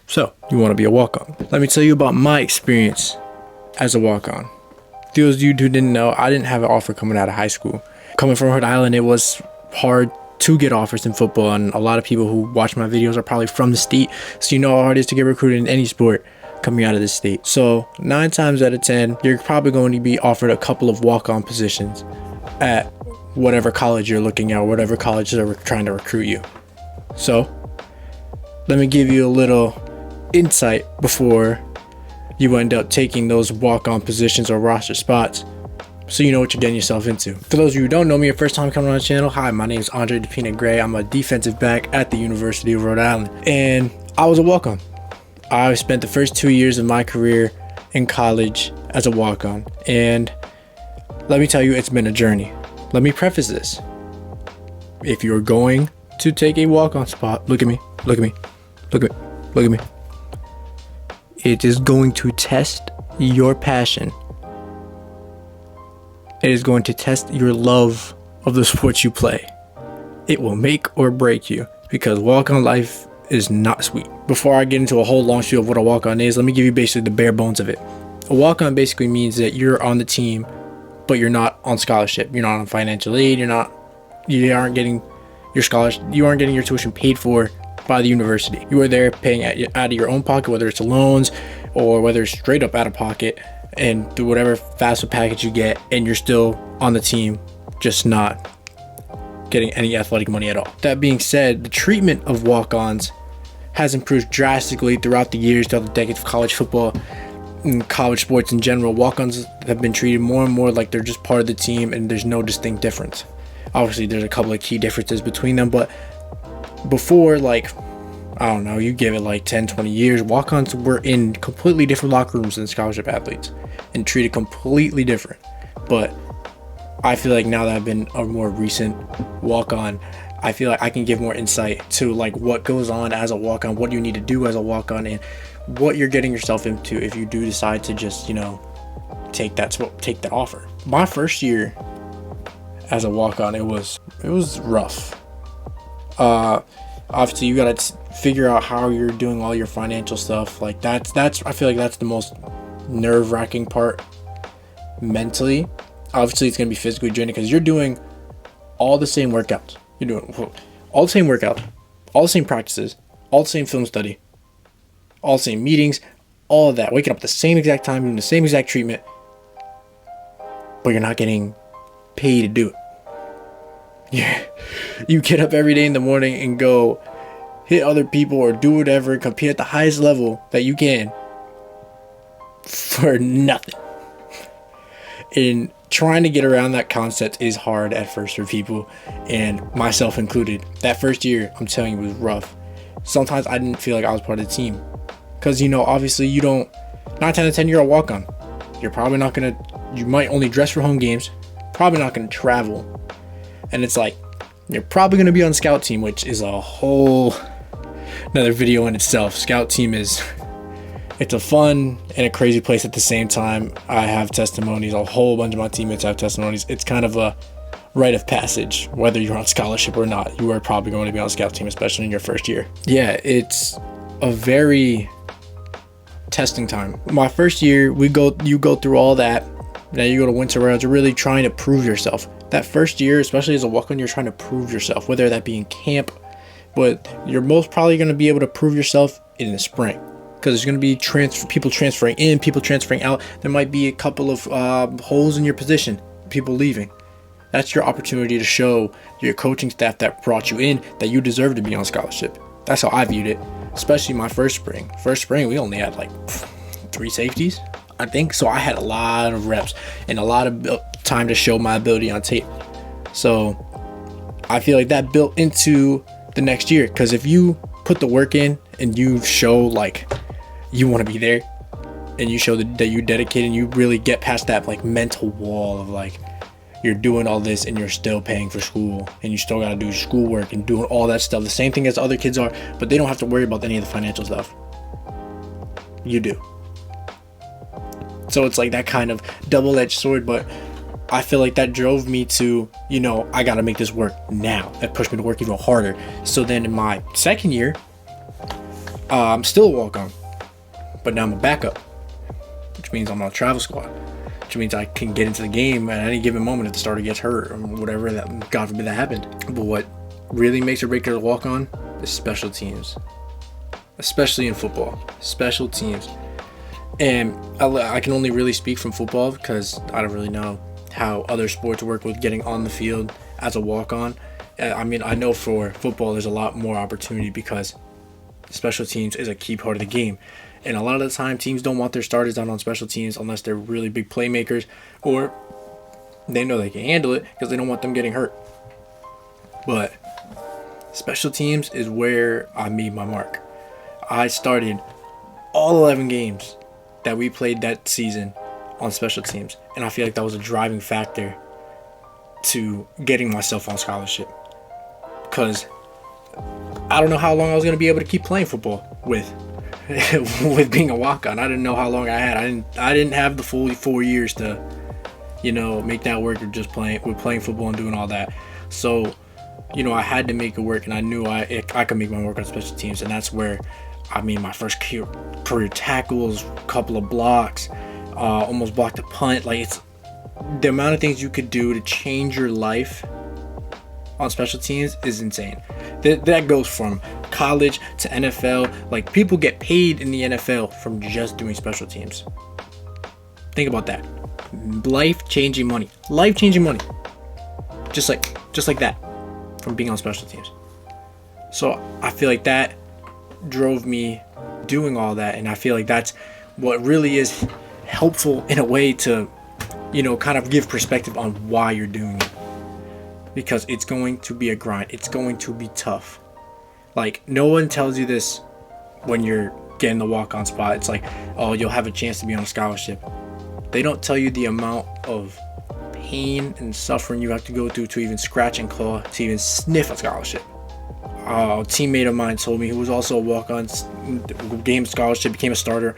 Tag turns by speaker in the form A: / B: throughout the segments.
A: So, you want to be a walk-on. Let me tell you about my experience as a walk-on. Those of you who didn't know, I didn't have an offer coming out of high school. Coming from Rhode Island, it was hard to get offers in football, and a lot of people who watch my videos are probably from the state, so you know how hard it is to get recruited in any sport coming out of the state. So 9 times out of 10, you're probably going to be offered a couple of walk-on positions at whatever college you're looking at, or whatever colleges are trying to recruit you. So let me give you a little insight before you end up taking those walk-on positions or roster spots, so you know what you're getting yourself into. For those of you who don't know me, your first time coming on the channel, hi, my name is DePina-Gray. I'm a defensive back at the University of Rhode Island, and I was a walk-on. I spent the first 2 years of my career in college as a walk-on, and let me tell you, it's been a journey. Let me preface this. If you're going to take a walk-on spot, look at me, look at me, look at me, look at me. It is going to test your passion. It is going to test your love of the sport you play. It will make or break you, because walk-on life is not sweet. Before I get into a whole long spiel of what a walk-on is, let me give you basically the bare bones of it. A walk-on basically means that you're on the team, but you're not on scholarship. You're not on financial aid. You aren't getting your scholarship. You aren't getting your tuition paid for by the university. You are there paying out of your own pocket, whether it's loans or whether it's straight up out of pocket, and through whatever FAFSA package you get, and you're still on the team, just not getting any athletic money at all. That being said, the treatment of walk-ons has improved drastically throughout the years, throughout the decades of college football and college sports in general. Walk-ons have been treated more and more like they're just part of the team, and there's no distinct difference. Obviously, there's a couple of key differences between them, but before, like, I don't know, you give it like 10, 20 years, walk-ons were in completely different locker rooms than scholarship athletes and treated completely different. But I feel like now that I've been a more recent walk-on, I feel like I can give more insight to like what goes on as a walk-on, what you need to do as a walk-on, and what you're getting yourself into if you do decide to just, you know, take that offer. My first year as a walk-on, it was rough. Obviously you gotta figure out how you're doing all your financial stuff. Like that's I feel like that's the most nerve-wracking part mentally. Obviously it's gonna be physically draining because you're doing all the same workouts. You're doing all the same workouts, all the same practices, all the same film study, all the same meetings, all of that. Waking up at the same exact time, doing the same exact treatment, but you're not getting paid to do it. Yeah, you get up every day in the morning and go hit other people or do whatever, compete at the highest level that you can for nothing. And trying to get around that concept is hard at first for people, and myself included. That first year, I'm telling you, was rough. Sometimes I didn't feel like I was part of the team, because, you know, obviously you don't, 9 times out of 10 you're a walk-on. You're probably not gonna, you might only dress for home games, probably not gonna travel. And it's like, you're probably going to be on scout team, which is a whole another video in itself. Scout team it's a fun and a crazy place at the same time. I have testimonies. A whole bunch of my teammates have testimonies. It's kind of a rite of passage. Whether you're on scholarship or not, you are probably going to be on scout team, especially in your first year. Yeah, it's a very testing time. My first year, you go through all that. Now you go to winter rounds. You're really trying to prove yourself. That first year, especially as a walk-on, you're trying to prove yourself, whether that be in camp, but you're most probably going to be able to prove yourself in the spring, because there's going to be people transferring in, people transferring out. There might be a couple of holes in your position, people leaving. That's your opportunity to show your coaching staff that brought you in that you deserve to be on scholarship. That's how I viewed it, especially my first spring. First spring, we only had like 3 safeties, I think. So I had a lot of reps and a lot of time to show my ability on tape. So I feel like that built into the next year, because if you put the work in and you show like you want to be there, and you show that you're dedicated, and you really get past that like mental wall of like you're doing all this and you're still paying for school, and you still got to do schoolwork and doing all that stuff, the same thing as other kids are, but they don't have to worry about any of the financial stuff. You do. So it's like that kind of double-edged sword, but I feel like that drove me to, you know, I got to make this work now. That pushed me to work even harder. So then in my second year, I'm still a walk-on, but now I'm a backup, which means I'm on a travel squad, which means I can get into the game at any given moment if the starter gets hurt or whatever, that God forbid that happened. But what really makes or breaks a walk-on is special teams, especially in football. Special teams. And I can only really speak from football because I don't really know how other sports work with getting on the field as a walk-on. I mean, I know for football there's a lot more opportunity because special teams is a key part of the game. And a lot of the time, teams don't want their starters out on special teams unless they're really big playmakers or they know they can handle it because they don't want them getting hurt. But special teams is where I made my mark. I started all 11 games that we played that season on special teams, and I feel like that was a driving factor to getting myself on scholarship, because I don't know how long I was going to be able to keep playing football with being a walk-on. I didn't know how long I had. I didn't have the full 4 years to, make that work, or just playing football and doing all that. So, I had to make it work, and I knew I could make my work on special teams, and that's where I made my first career tackles, couple of blocks, almost blocked a punt. Like, it's the amount of things you could do to change your life on special teams is insane. That goes from college to NFL. Like, people get paid in the NFL from just doing special teams. Think about that. Life-changing money. Just like that, from being on special teams. So I feel like that drove me doing all that, and I feel like that's what really is helpful in a way to, kind of give perspective on why you're doing it. Because it's going to be a grind. It's going to be tough. Like, no one tells you this when you're getting the walk-on spot. It's like, oh, you'll have a chance to be on a scholarship. They don't tell you the amount of pain and suffering you have to go through to even scratch and claw to even sniff a scholarship. A teammate of mine told me, who was also a walk-on, game scholarship, became a starter.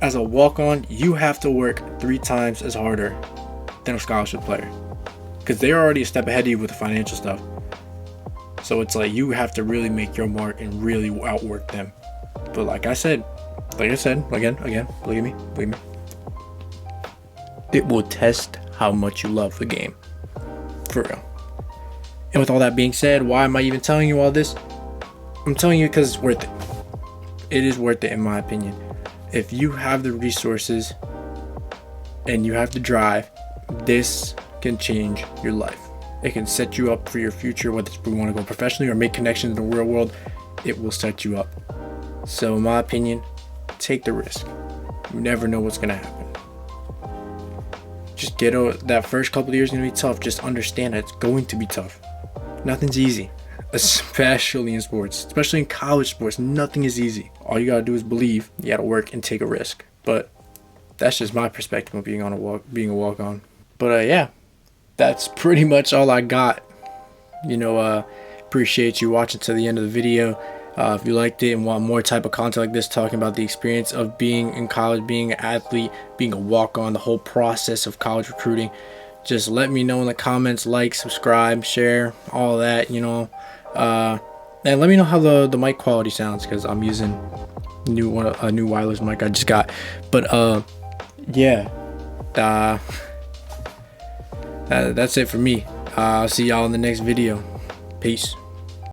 A: As a walk-on, you have to work 3 times as harder than a scholarship player, because they're already a step ahead of you with the financial stuff. So it's like you have to really make your mark and really outwork them. But like I said, again, believe me, it will test how much you love the game, for real. And with all that being said, why am I even telling you all this? I'm telling you because it's worth it. It is worth it, in my opinion. If you have the resources and you have the drive, this can change your life. It can set you up for your future, whether it's you want to go professionally or make connections in the real world. It will set you up. So in my opinion, take the risk. You never know what's going to happen. Just get over that first couple of years is going to be tough. Just understand that it's going to be tough. Nothing's easy, especially in sports, especially in college sports. Nothing is easy. All you got to do is believe. You got to work and take a risk. But that's just my perspective of being a walk-on. But yeah, that's pretty much all I got. Appreciate you watching to the end of the video. If you liked it and want more type of content like this, talking about the experience of being in college, being an athlete, being a walk-on, the whole process of college recruiting, just let me know in the comments. Like, subscribe, share, all that, and let me know how the mic quality sounds, because I'm using a new wireless mic I just got. But yeah, that's it for me. I'll see y'all in the next video. Peace.